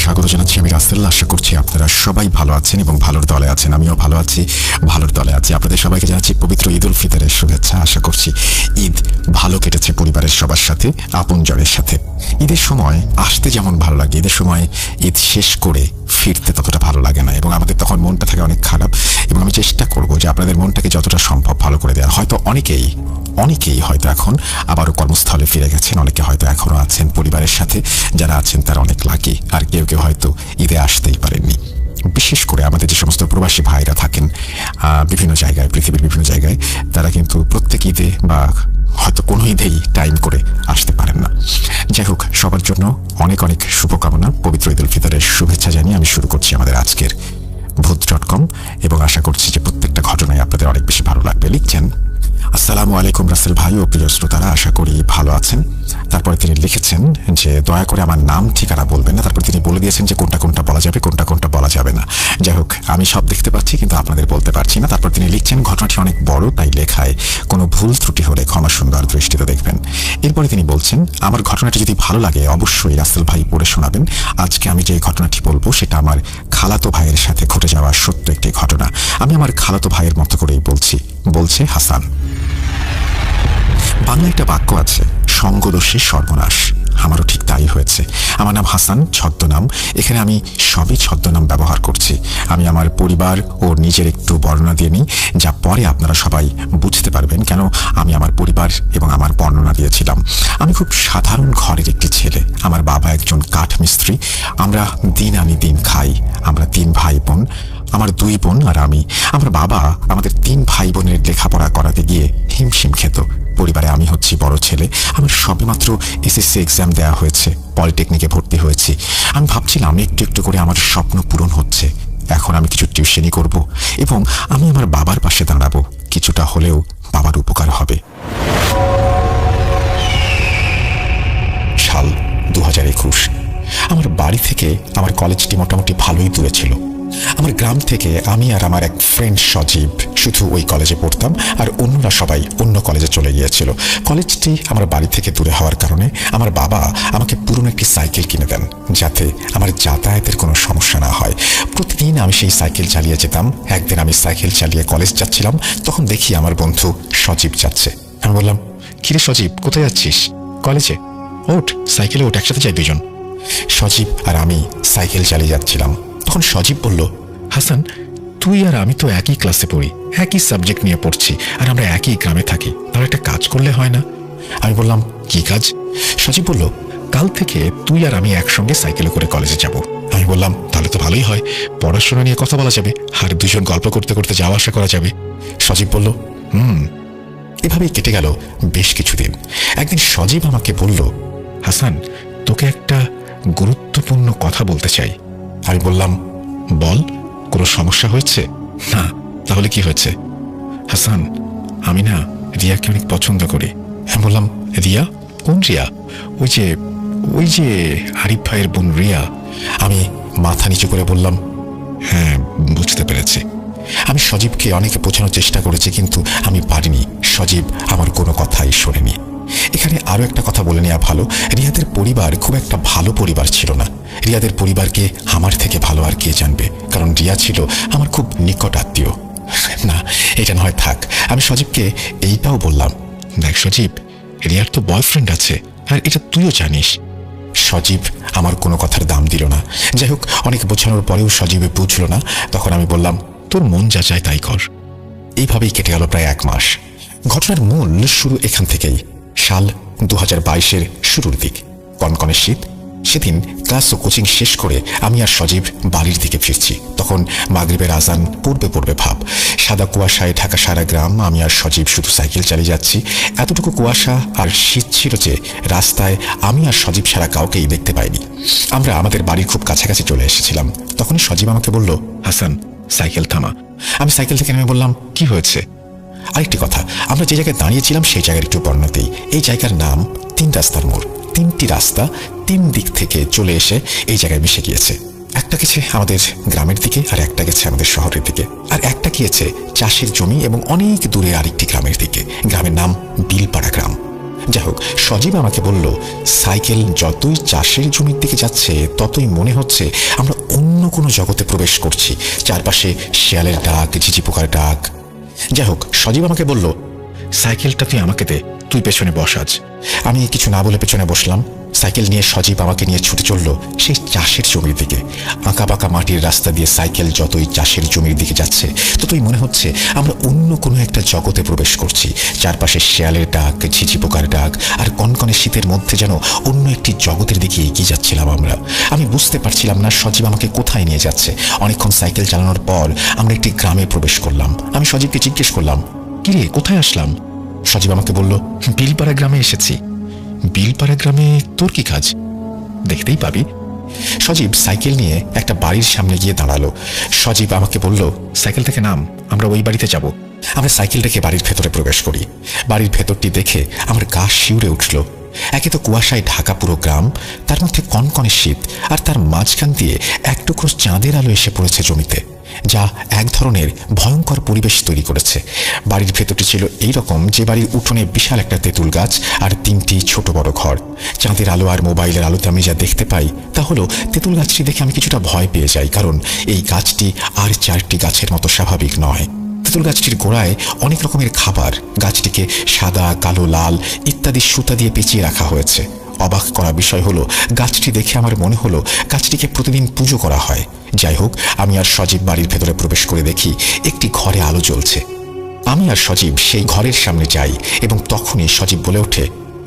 স্বাগত জানাচ্ছি। আমি রাসেল। আশা করছি আপনারা সবাই ভালো আছেন এবং ভালোর দলে আছেন। আমিও ভালো আছি, ভালোর দলে আছি। আপনাদের সবাইকে জানাচ্ছি পবিত্র ঈদ উল ফিতরের শুভেচ্ছা। আশা করছি ঈদ ভালো কেটেছে পরিবারের সবার সাথে, আপনজনের সাথে। ঈদের সময় আসতে যেমন ভালো লাগে, ঈদের সময় ঈদ শেষ করে ফিরতে ততটা ভালো লাগে না এবং আমাদের তখন মনটা থাকে অনেক খারাপ। এবং আমি চেষ্টা করব যে আপনাদের মনটাকে যতটা সম্ভব ভালো করে দেওয়ার। হয়তো অনেকেই হয়তো এখন আবারও কর্মস্থলে ফিরে গেছেন, অনেকে হয়তো এখনো আছেন পরিবারের সাথে। যারা আছেন তারা অনেক লাকি, আর কেউ কেউ হয়তো ঈদে আসতেই পারেননি। বিশেষ করে আমাদের যে সমস্ত প্রবাসী ভাইরা থাকেন বিভিন্ন জায়গায়, পৃথিবীর বিভিন্ন জায়গায়, তারা কিন্তু প্রত্যেক ঈদে বা হয়তো কোনো ঈদেই টাইম করে আসতে পারেন না। যাই হোক, সবার জন্য অনেক অনেক শুভকামনা। পবিত্র ঈদ উল ফিতরের শুভেচ্ছা জানিয়ে আমি শুরু করছি আমাদের আজকের ভূত.com এবং আশা করছি যে প্রত্যেকটা ঘটনায় আপনাদের অনেক বেশি ভালো লাগবে। লিখছেন, আসসালামু আলাইকুম রাসেল ভাই ও প্রিয় শ্রোতারা, আশা করি ভালো আছেন। তারপরে তিনি লিখেছেন যে দয়া করে আমার নাম ঠিকানা বলবেন না। তারপর তিনি বলে দিয়েছেন যে কোনটা কোনটা বলা যাবে, কোনটা কোনটা বলা যাবে না। যাই হোক, আমি সব দেখতে পাচ্ছি কিন্তু আপনাদের বলতে পারছি না। তারপর তিনি লিখছেন, ঘটনাটি অনেক বড়, তাই লেখায় কোনো ভুল ত্রুটি হলে ক্ষমা সুন্দর দৃষ্টিতে দেখবেন। এরপরে তিনি বলছেন, আমার ঘটনাটি যদি ভালো লাগে অবশ্যই রাসেল ভাই পড়ে শোনাবেন। আজকে আমি যে ঘটনাটি বলবো সেটা আমার খালাতো ভাইয়ের সাথে ঘটে যাওয়া সত্য একটি ঘটনা। আমি আমার খালাতো ভাইয়ের মতো করেই বলছি। বলছে হাসান। বাংলা একটা বাক্য আছে, সঙ্গদোষে সর্বনাশ। আমারও ঠিক তাই হয়েছে। আমার নাম হাসান, ছদ্মনাম। এখানে আমি সবই ছদ্মনাম ব্যবহার করছি। আমি আমার পরিবার ও নিজের একটু বর্ণনা দিয়ে নিই, যা পরে আপনারা সবাই বুঝতে পারবেন কেন আমি আমার পরিবার এবং আমার বর্ণনা দিয়েছিলাম। আমি খুব সাধারণ ঘরের একটি ছেলে। আমার বাবা একজন কাঠ মিস্ত্রি। আমরা দিন আনি দিন খাই। আমরা 3 ভাই বোন, আমার 2 বোন আর আমি। আমার বাবা আমাদের 3 ভাই বোনের লেখাপড়া করাতে গিয়ে হিমশিম খেত। পরিবারে আমি হচ্ছি বড় ছেলে। আমার সবেমাত্র এসএসসি এক্সাম দেওয়া হয়েছে, পলিটেকনিকে ভর্তি হয়েছি। আমি ভাবছিলাম একটু একটু করে আমার স্বপ্ন পূরণ হচ্ছে। এখন আমি কিছু টিউশনি করব এবং আমি আমার বাবার পাশে দাঁড়াবো। কিছুটা হলেও বাবার উপকার হবে। সাল 2021। আমার বাড়ি থেকে আমার কলেজটি মোটামুটি ভালোই দূরে ছিল। আমার গ্রাম থেকে আমি আর আমার এক ফ্রেন্ড সজীব শুধু ওই কলেজে পড়তাম, আর অন্যরা সবাই অন্য কলেজে চলে গিয়েছিল। কলেজটি আমার বাড়ি থেকে দূরে হওয়ার কারণে আমার বাবা আমাকে পুরনো একটি সাইকেল কিনে দেন, যাতে আমার যাতায়াতের কোনো সমস্যা না হয়। প্রতিদিন আমি সেই সাইকেল চালিয়ে যেতাম। একদিন আমি সাইকেল চালিয়ে কলেজ যাচ্ছিলাম, তখন দেখি আমার বন্ধু সজীব যাচ্ছে। আমি বললাম, কিরে সজীব, কোথায় যাচ্ছিস? কলেজে। ওঠ, সাইকেলে ওঠ, একসাথে যাই দুজন। সজীব আর আমি সাইকেল চালিয়ে যাচ্ছিলাম। তখন সজীব বলল, হাসান, তুই আর আমি তো একই ক্লাসে পড়ি, একই সাবজেক্ট নিয়ে পড়ছি, আর আমরা একই গ্রামে থাকি। তাহলে একটা কাজ করলে হয় না? আমি বললাম, কি কাজ? সজীব বলল, কাল থেকে তুই আর আমি একসঙ্গে সাইকেলে করে কলেজে যাব। আমি বললাম, তাহলে তো ভালোই হয়, পড়াশোনা নিয়ে কথা বলা যাবে আর দুজন গল্প করতে করতে যাওয়া আসা করা যাবে। সজীব বলল, এভাবেই কেটে গেল বেশ কিছুদিন। একদিন সজীব আমাকে বলল, হাসান, তোকে একটা গুরুত্বপূর্ণ কথা বলতে চাই। আমি বললাম, বল, কোনো সমস্যা হয়েছে? না। তাহলে কি হয়েছে? হাসান, আমি না রিয়াকে অনেক পছন্দ করি। আমি বললাম, রিয়া? কোন রিয়া? ওই যে আরিফ ভাইয়ের বোন রিয়া। আমি মাথা নিচু করে বললাম, হ্যাঁ, বুঝতে পেরেছি। আমি সজীবকে অনেক বোঝানোর চেষ্টা করেছি, কিন্তু আমি পারিনি। সজীব আমার কোনো কথাই শোনেনি। এখানে আরও একটা কথা বলে নেওয়া ভালো, রিয়াদের পরিবার খুব একটা ভালো পরিবার ছিল না। রিয়াদের পরিবারকে আমার থেকে ভালো আর কে জানবে, কারণ রিয়া ছিল আমার খুব নিকট আত্মীয়। না, এটা নয়, থাক। আমি সজীবকে এইটাও বললাম, দেখ সজীব, রিয়ার তো বয়ফ্রেন্ড আছে, আর এটা তুইও জানিস। সজীব আমার কোনো কথার দাম দিল না। যাই হোক, অনেক বোঝানোর পরেও সজীবে বুঝলো না। তখন আমি বললাম, তোর মন যা চায় তাই কর। এইভাবেই কেটে গেল প্রায় 1 মাস। ঘটনার মূল শুরু এখান থেকেই। সাল 2022-এর শুরুর দিক, কনকনে শীত। সেদিন ক্লাস ও কোচিং শেষ করে আমি আর সজীব বাড়ির দিকে ফিরছি। তখন মাগরিবের আজান পড়বে ভাব। সাদা কুয়াশায় ঢাকা সারা গ্রাম। আমি আর সজীব শুধু সাইকেল চালিয়ে যাচ্ছি। এতটুকু কুয়াশা আর শীত ছিল যে রাস্তায় আমি আর সজীব ছাড়া কাউকেই দেখতে পাইনি। আমরা আমাদের বাড়ির খুব কাছাকাছি চলে এসেছিলাম। তখনই সজীব আমাকে বলল, হাসান, সাইকেল থামা। আমি সাইকেল থেকে নেমে বললাম, কি হয়েছে? আরেকটি কথা, আমরা যে জায়গায় দাঁড়িয়েছিলাম সেই জায়গার একটু বর্ণনাতেই। এই জায়গার নাম 3 রাস্তার মোড়। 3টি রাস্তা 3 দিক থেকে চলে এসে এই জায়গায় মিশে গিয়েছে। একটা গেছে আমাদের গ্রামের দিকে, আর একটা গেছে আমাদের শহরের দিকে, আর একটা গিয়েছে চাষের জমি এবং অনেক দূরে আরেকটি গ্রামের দিকে। গ্রামের নাম বিলপাড়া গ্রাম। যাই হোক, সজীব আমাকে বলল, সাইকেল যতই চাষের জমির দিকে যাচ্ছে ততই মনে হচ্ছে আমরা অন্য কোনো জগতে প্রবেশ করছি। চারপাশে শিয়ালের ডাক, ঝিঝি পোকার ডাক। যাই হোক, সজীব আমাকে বলল, সাইকেলটা তুই আমাকে দে, তুই পেছনে বস আজ। আমি কিছু না বলে পেছনে বসলাম। সাইকেল নিয়ে সজীব আমাকে নিয়ে ছুটে চলল সেই চাষের জমির দিকে। আঁকা বাঁকা মাটির রাস্তা দিয়ে সাইকেল যতই চাষের জমির দিকে যাচ্ছে ততই মনে হচ্ছে আমরা অন্য কোনো একটা জগতে প্রবেশ করছি। চারপাশে শিয়ালের ডাক, ঝিঝি পোকার ডাক, আর কনকনে শীতের মধ্যে যেন অন্য একটি জগতের দিকে এগিয়ে যাচ্ছিলাম আমরা। আমি বুঝতে পারছিলাম না সজীব আমাকে কোথায় নিয়ে যাচ্ছে। অনেকক্ষণ সাইকেল চালানোর পর আমরা একটি গ্রামে প্রবেশ করলাম। আমি সজীবকে জিজ্ঞেস করলাম, কিরে কোথায় আসলাম? সজীব আমাকে বলল, বিলপাড়া গ্রামে এসেছি। বিলপাড়া গ্রামে তোর কি কাজ? দেখতেই পাবি। সজীব সাইকেল নিয়ে একটা বাড়ির সামনে গিয়ে দাঁড়ালো। সজীব আমাকে বলল, সাইকেল থেকে নাম, আমরা ওই বাড়িতে যাব। আমরা সাইকেল রেখে বাড়ির ভেতরে প্রবেশ করি। বাড়ির ভেতরটি দেখে আমার গা শিউরে উঠল। একে তো কুয়াশায় ঢাকা পুরো গ্রাম, তার মধ্যে কনকনে শীত, আর তার মাঝখান দিয়ে এক টুকরো চাঁদের আলো এসে পড়েছে জমিতে, যা এক ধরনের ভয়ঙ্কর পরিবেশ তৈরি করেছে। বাড়ির ভেতরটি ছিল এইরকম যে বাড়ির উঠোনে বিশাল একটা তেঁতুল গাছ আর 3টি ছোট বড় ঘর। চাঁদের আলো আর মোবাইলের আলোতে আমি যা দেখতে পাই তা হলো, তেঁতুল গাছটি দেখে আমি কিছুটা ভয় পেয়ে যাই, কারণ এই গাছটি আর 4টি গাছের মতো স্বাভাবিক নয়। তেঁতুল গাছটির গোড়ায় অনেক রকমের খাবার, গাছটিকে সাদা, কালো, লাল ইত্যাদি সুতা দিয়ে পেঁচিয়ে রাখা হয়েছে। অবাক করা বিষয় হলো, গাছটি দেখে আমার মনে হলো গাছটিকে প্রতিদিন পুজো করা হয়। যাই হোক, আমি আর সজীব বাড়ির ভেতরে প্রবেশ করে দেখি একটি ঘরে আলো জ্বলছে। আমি আর সজীব সেই ঘরের সামনে যাই এবং তখনই সজীব বলে ওঠে,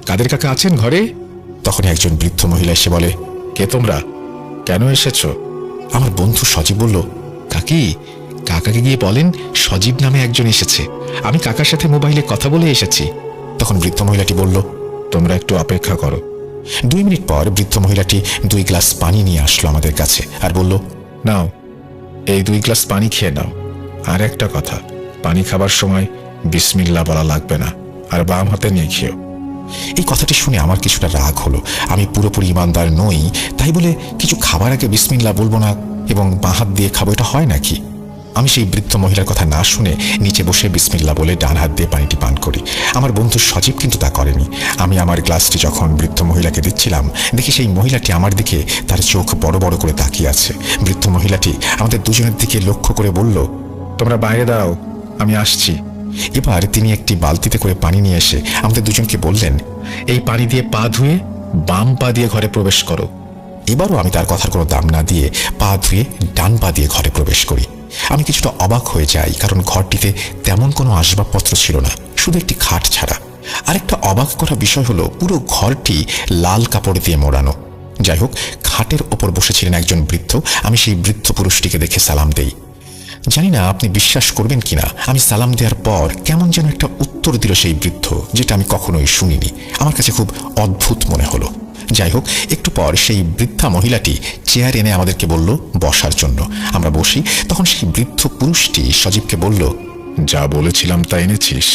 কাদের কাকা আছেন ঘরে? তখনই একজন বৃদ্ধ মহিলা এসে বলে, কে তোমরা, কেন এসেছ? আমার বন্ধু সজীব বলল, কাকি, কাকাকে গিয়ে বলেন সজীব নামে একজন এসেছে, আমি কাকার সাথে মোবাইলে কথা বলে এসেছি। তখন বৃদ্ধ মহিলাটি বলল, তোমরা একটু অপেক্ষা করো। 2 মিনিট পর বৃদ্ধ মহিলাটি 2 গ্লাস পানি নিয়ে আসলো আমাদের কাছে আর বলল, নাও, এই 2 গ্লাস পানি খেয়ে নাও। আর একটা কথা, পানি খাবার সময় বিসমিল্লাহ বলা লাগবে না, আর বাম হাতে নিয়ে খেও। এই কথাটি শুনে আমার কিছুটা রাগ হলো। আমি পুরোপুরি ইমানদার নই, তাই বলে কিছু খাবার আগে বিসমিল্লাহ বলবো না এবং বাঁ হাত দিয়ে খাবো, এটা হয় নাকি? আমি সেই বৃদ্ধ মহিলার কথা না শুনে নিচে বসে বিসমিল্লাহ বলে ডান হাত দিয়ে পানিটি পান করি। আমার বন্ধু সজীব কিন্তু তা করেনি। আমি আমার গ্লাসটি যখন বৃদ্ধ মহিলাকে দিচ্ছিলাম, দেখি সেই মহিলাটি আমার দিকে তার চোখ বড় বড় করে তাকিয়ে আছে। বৃদ্ধ মহিলাটি আমাদের দুজনের দিকে লক্ষ্য করে বলল, তোমরা বাইরে দাও, আমি আসছি। এবার তিনি একটি বালতিতে করে পানি নিয়ে এসে আমাদের দুজনকে বললেন, এই পানি দিয়ে পা ধুয়ে বাম পা দিয়ে ঘরে প্রবেশ করো। এবারও আমি তার কথার কোনো দাম না দিয়ে পা ধুয়ে ডান পা দিয়ে ঘরে প্রবেশ করি। আমি কিছুটা অবাক হয়ে যাই, কারণ ঘরটিতে তেমন কোনো আসবাবপত্র ছিল না, শুধু একটি খাট ছাড়া। আরেকটা অবাক করা বিষয় হলো, পুরো ঘরটি লাল কাপড় দিয়ে মোড়ানো। যাই হোক, খাটের ওপর বসেছিলেন একজন বৃদ্ধ। আমি সেই বৃদ্ধ পুরুষটিকে দেখে সালাম দেই। জানি না আপনি বিশ্বাস করবেন কিনা, আমি সালাম দেওয়ার পর কেমন যেন একটা উত্তর দিল সেই বৃদ্ধ, যেটা আমি কখনোই শুনিনি। আমার কাছে খুব অদ্ভুত মনে হলো। যাই হোক, একটু পর সেই বৃদ্ধা মহিলাটি চেয়ার এনে আমাদেরকে বলল বসার জন্য। আমরা বসি। তখন সেই বৃদ্ধ পুরুষটি সজীবকে বলল, যা বলেছিলাম তা এনেছিস?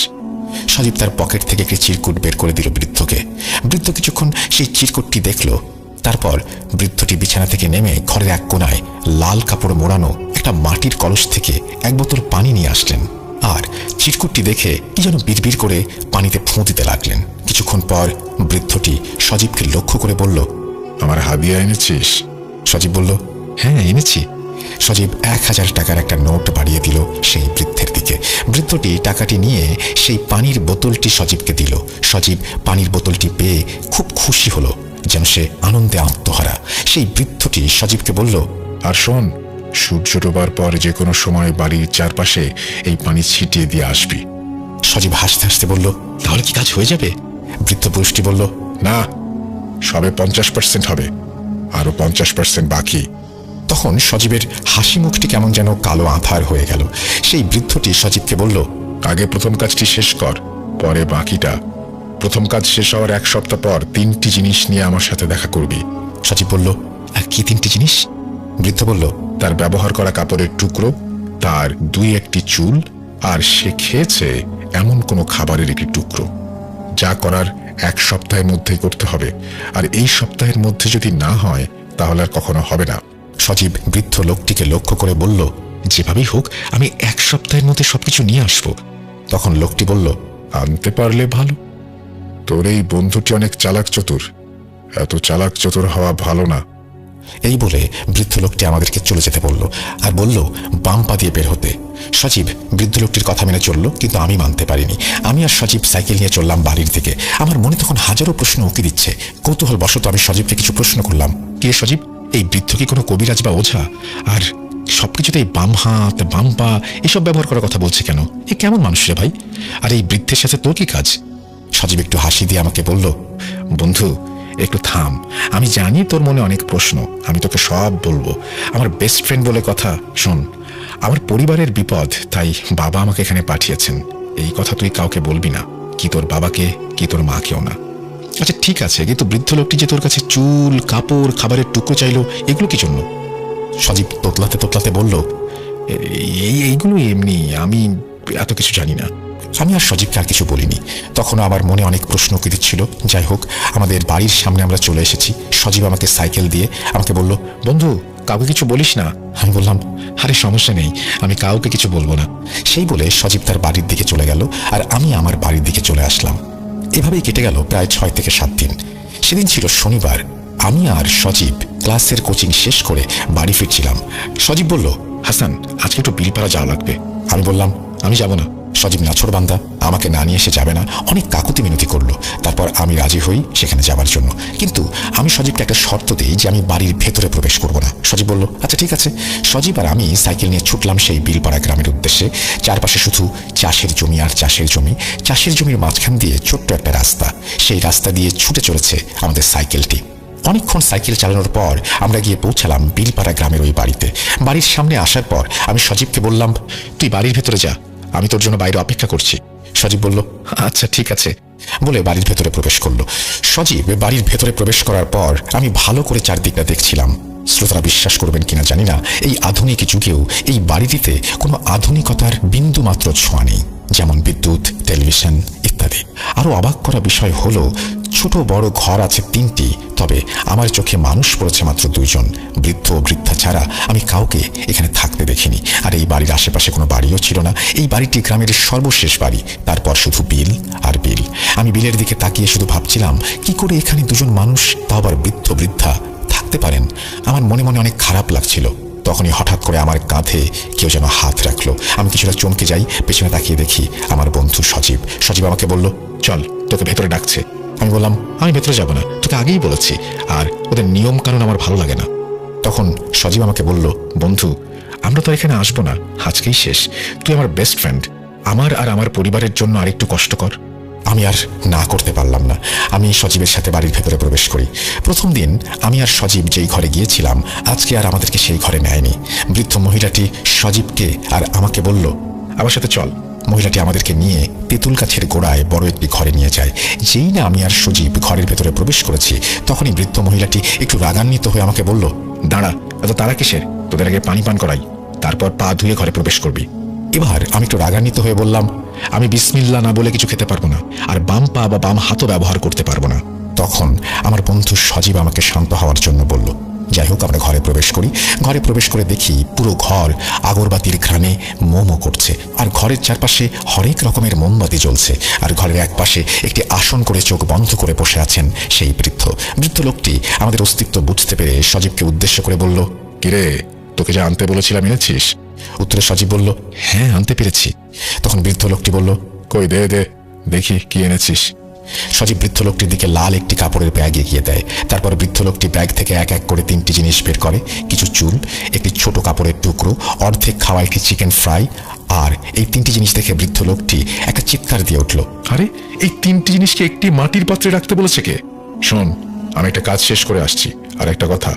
সজীব তার পকেট থেকে একটি চিরকুট বের করে দিল বৃদ্ধকে। বৃদ্ধ কিছুক্ষণ সেই চিরকুটটি দেখল। তারপর বৃদ্ধটি বিছানা থেকে নেমে ঘরের এক কোণায় লাল কাপড় মোড়ানো একটা মাটির কলস থেকে 1 বোতল পানি নিয়ে আসলেন, আর চিরকুটটি দেখে কি যেন বিড়বিড় করে পানিতে ফু দিতে লাগলেন। কিছুক্ষণ পর বৃদ্ধটি সজীবকে লক্ষ্য করে বলল, আমার হাদিয়া এনেছিস? সজীব বলল, হ্যাঁ এনেছি। সজীব 1000 টাকার একটা নোট বাড়িয়ে দিল সেই বৃদ্ধের দিকে। বৃদ্ধটি টাকাটি নিয়ে সেই পানির বোতলটি সজীবকে দিল। সজীব পানির বোতলটি পেয়ে খুব খুশি হলো, যেন সে আনন্দে আত্মহারা। সেই বৃদ্ধটি সজীবকে বলল, আর শোন, সূর্য ডোবার পর যে কোনো সময় বাড়ির চারপাশে এই পানি ছিটিয়ে দিয়ে আসবি। সজীব হাসতে হাসতে বলল, তাহলে কি কাজ হয়ে যাবে? বৃদ্ধ পুরুষটি বলল, না, সবে 50% হবে, আরো 50% বাকি। তখন সজীবের হাসি মুখটি কেমন যেন কালো আঁধার হয়ে গেল। সেই বৃদ্ধটি সজীবকে বলল, আগে প্রথম কাজটি শেষ কর, পরে বাকিটা। প্রথম কাজ শেষ হওয়ার 1 সপ্তাহ পর 3টি জিনিস নিয়ে আমার সাথে দেখা করবি। সজীব বলল, আর কি 3টি জিনিস? বৃদ্ধ বলল, তার ব্যবহার করা কাপড়ের টুকরো, তার 2-1টি চুল, আর সে খেয়েছে এমন কোনো খাবারের একটি টুকরো। যা করার 1 সপ্তাহের মধ্যেই করতে হবে, আর এই সপ্তাহের মধ্যে যদি না হয় তাহলে আর কখনো হবে না। সজীব বৃদ্ধ লোকটিকে লক্ষ্য করে বলল, যেভাবেই হোক আমি 1 সপ্তাহের মধ্যে সবকিছু নিয়ে আসব। তখন লোকটি বলল, আনতে পারলে ভালো। তোর এই বন্ধুটি অনেক চালাক চতুর, এত চালাক চতুর হওয়া ভালো না। এই বলে বৃদ্ধ লোকটি আমাদেরকে চলে যেতে বলল আর বলল বাম পা দিয়ে বের হতে। সজীব বৃদ্ধ লোকটির কথা মেনে চলল, কিন্তু আমি মানতে পারিনি। আমি আর সজীব সাইকেল নিয়ে চললাম বাড়ির দিকে। আমার মনে তখন হাজারো প্রশ্ন উকি দিচ্ছে। কৌতূহল বশত আমি সজীবকে কিছু প্রশ্ন করলাম। কে সজীব, এই বৃদ্ধ কি কোনো কবিরাজ বা ওঝা? আর সবকিছুতেই বাম হাত বাম পা এসব ব্যবহার করার কথা বলছে কেন? এ কেমন মানুষ রে ভাই? আর এই বৃদ্ধের সাথে তোর কি কাজ? সজীব একটু হাসি দিয়ে আমাকে বলল, বন্ধু একটু থাম, আমি জানি তোর মনে অনেক প্রশ্ন, আমি তোকে সব বলবো। আমার বেস্ট ফ্রেন্ড বলে কথা। শোন, আমার পরিবারের বিপদ, তাই বাবা আমাকে এখানে পাঠিয়েছেন। এই কথা তুই কাউকে বলবি না, কি তোর বাবাকে কি তোর মাকেও না। আচ্ছা ঠিক আছে, কিন্তু বৃদ্ধ লোকটি যে তোর কাছে চুল কাপড় খাবারের টুকরো চাইলো, এগুলো কি জন্য? সজীব তোতলাতে তোতলাতে বলল, এইগুলো এমনি, আমি এত কিছু জানি না। আমি আর সজীবকে আর কিছু বলিনি। তখনও আমার মনে অনেক প্রশ্ন উকি দিচ্ছিল। যাই হোক, আমাদের বাড়ির সামনে আমরা চলে এসেছি। সজীব আমাকে সাইকেল দিয়ে আমাকে বলল, বন্ধু কাউকে কিছু বলিস না। আমি বললাম, আরে সমস্যা নেই, আমি কাউকে কিছু বলবো না। সেই বলে সজীব তার বাড়ির দিকে চলে গেল আর আমি আমার বাড়ির দিকে চলে আসলাম। এভাবেই কেটে গেল প্রায় 6 থেকে 7 দিন। সেদিন ছিল শনিবার। আমি আর সজীব ক্লাসের কোচিং শেষ করে বাড়ি ফিরছিলাম। সজীব বলল, হাসান আজকে একটু বিলপাড়া যাওয়া লাগবে। আমি বললাম, আমি যাব না। সজীব নাছোড়বান্দা, আমাকে না নিয়ে এসে যাবে না, অনেক কাকুতি মিনতি করলো। তারপর আমি রাজি হই সেখানে যাবার জন্য, কিন্তু আমি সজীবকে একটা শর্ত দিই যে আমি বাড়ির ভেতরে প্রবেশ করব না। সজীব বলল, আচ্ছা ঠিক আছে। সজীব আর আমি সাইকেল নিয়ে ছুটলাম সেই বিলপাড়া গ্রামের উদ্দেশ্যে। চারপাশে শুধু চাষের জমি আর চাষের জমি। চাষের জমির মাঝখান দিয়ে ছোট্ট একটা রাস্তা, সেই রাস্তা দিয়ে ছুটে চলেছে আমাদের সাইকেলটি। অনেকক্ষণ সাইকেল চালানোর পর আমরা গিয়ে পৌঁছালাম বিলপাড়া গ্রামের ওই বাড়িতে। বাড়ির সামনে আসার পর আমি সজীবকে বললাম, তুই বাড়ির ভেতরে যা, আমি তোর জন্য বাইরে অপেক্ষা করছি। সজীব বলল, আচ্ছা ঠিক আছে বলে বাড়ির ভেতরে প্রবেশ করলো। সজীব বাড়ির ভেতরে প্রবেশ করার পর আমি ভালো করে চারদিকটা দেখছিলাম। শ্রোতারা বিশ্বাস করবেন কিনা জানি না, এই আধুনিক যুগেও এই বাড়িটিতে কোনো আধুনিকতার বিন্দু মাত্র ছোঁয়া নেই, যেমন বিদ্যুৎ, টেলিভিশন ইত্যাদি। আরো অবাক করা বিষয় হলো, ছোট বড় ঘর আছে 3টি, তবে আমার চোখে মানুষ পড়েছে মাত্র 2 জন। বৃদ্ধ ও বৃদ্ধা ছাড়া আমি কাউকে এখানে থাকতে দেখিনি। আর এই বাড়ির আশেপাশে কোনো বাড়িও ছিল না। এই বাড়িটি গ্রামের সর্বশেষ বাড়ি, তারপর শুধু বিল আর বিল। আমি বিলের দিকে তাকিয়ে শুধু ভাবছিলাম, কি করে এখানে 2 জন মানুষ, তাও আবার বৃদ্ধ বৃদ্ধা, থাকতে পারেন। আমার মনে মনে অনেক খারাপ লাগছিল। তখনই হঠাৎ করে আমার কাঁধে কেউ যেন হাত রাখলো। আমি কিছুটা চমকে যাই, পেছনে তাকিয়ে দেখি আমার বন্ধু সজীব। সজীব আমাকে বলল, চল, তোকে ভেতরে ডাকছে। আমি বললাম, আমি ভেতরে যাব না, তোকে আগেই বলেছি, আর ওদের নিয়ম কানুন আমার ভালো লাগে না। তখন সজীব আমাকে বলল, বন্ধু আমরা তো এখানে আসবো না, আজকেই শেষ। তুই আমার বেস্ট ফ্রেন্ড, আমার আর আমার পরিবারের জন্য আরেকটু কষ্ট কর। আমি আর না করতে পারলাম না। আমি সজীবের সাথে বাড়ির ভেতরে প্রবেশ করি। প্রথম দিন আমি আর সজীব যেই ঘরে গিয়েছিলাম, আজকে আর আমাদেরকে সেই ঘরে নেয়নি। বৃদ্ধ মহিলাটি সজীবকে আর আমাকে বলল, আমার সাথে চল। মহিলাটি আমাদেরকে নিয়ে তেঁতুল গাছের গোড়ায় বড় একটি ঘরে নিয়ে যায়। যেই না আমি আর সজীব ঘরের ভেতরে প্রবেশ করেছি, তখনই বৃদ্ধ মহিলাটি একটু রাগান্বিত হয়ে আমাকে বলল, দাঁড়া, এত তারা কিসের? তোদের আগে পানি পান করাই, তারপর পা ধুয়ে ঘরে প্রবেশ করবি। এবার আমি একটু রাগান্বিত হয়ে বললাম, আমি বিসমিল্লাহ না বলে কিছু খেতে পারবো না, আর বাম পা বা বাম হাতও ব্যবহার করতে পারবো না। তখন আমার বন্ধু সজীব আমাকে শান্ত হওয়ার জন্য বলল। যাই হোক, আমরা ঘরে প্রবেশ করি। ঘরে প্রবেশ করে দেখি পুরো ঘর আগরবাতির ঘ্রাণে মোমো করছে, আর ঘরের চারপাশে হরেক রকমের মোমবাতি জ্বলছে। আর ঘরের এক পাশে একটি আসন করে চোখ বন্ধ করে বসে আছেন সেই বৃদ্ধ লোকটি। আমাদের অস্তিত্ব বুঝতে পেরে সজীবকে উদ্দেশ্য করে বলল, কিরে, তোকে যা আনতে বলেছিলাম এনেছিস? উত্তরে সজীব বলল, হ্যাঁ আনতে পেরেছি। তখন বৃদ্ধ লোকটি বলল, কই দে দে দেখি কি এনেছিস। সজীব বৃদ্ধ লোকটির দিকে লাল একটি কাপড়ের ব্যাগ এগিয়ে দেয়। তারপর বৃদ্ধ লোকটি ব্যাগ থেকে এক এক করে 3টি জিনিস বের করে, কিছু চুল, একটি ছোট কাপড়ের টুকরো, অর্ধেক খাওয়া একটি চিকেন ফ্রাই। আর এই 3টি জিনিস দেখে বৃদ্ধ লোকটি একটা চিৎকার দিয়ে উঠল, আরে এই 3টি জিনিসকে একটি মাটির পাত্রে রাখতে বলেছে কে? শোন, আমি একটা কাজ শেষ করে আসছি, আর একটা কথা,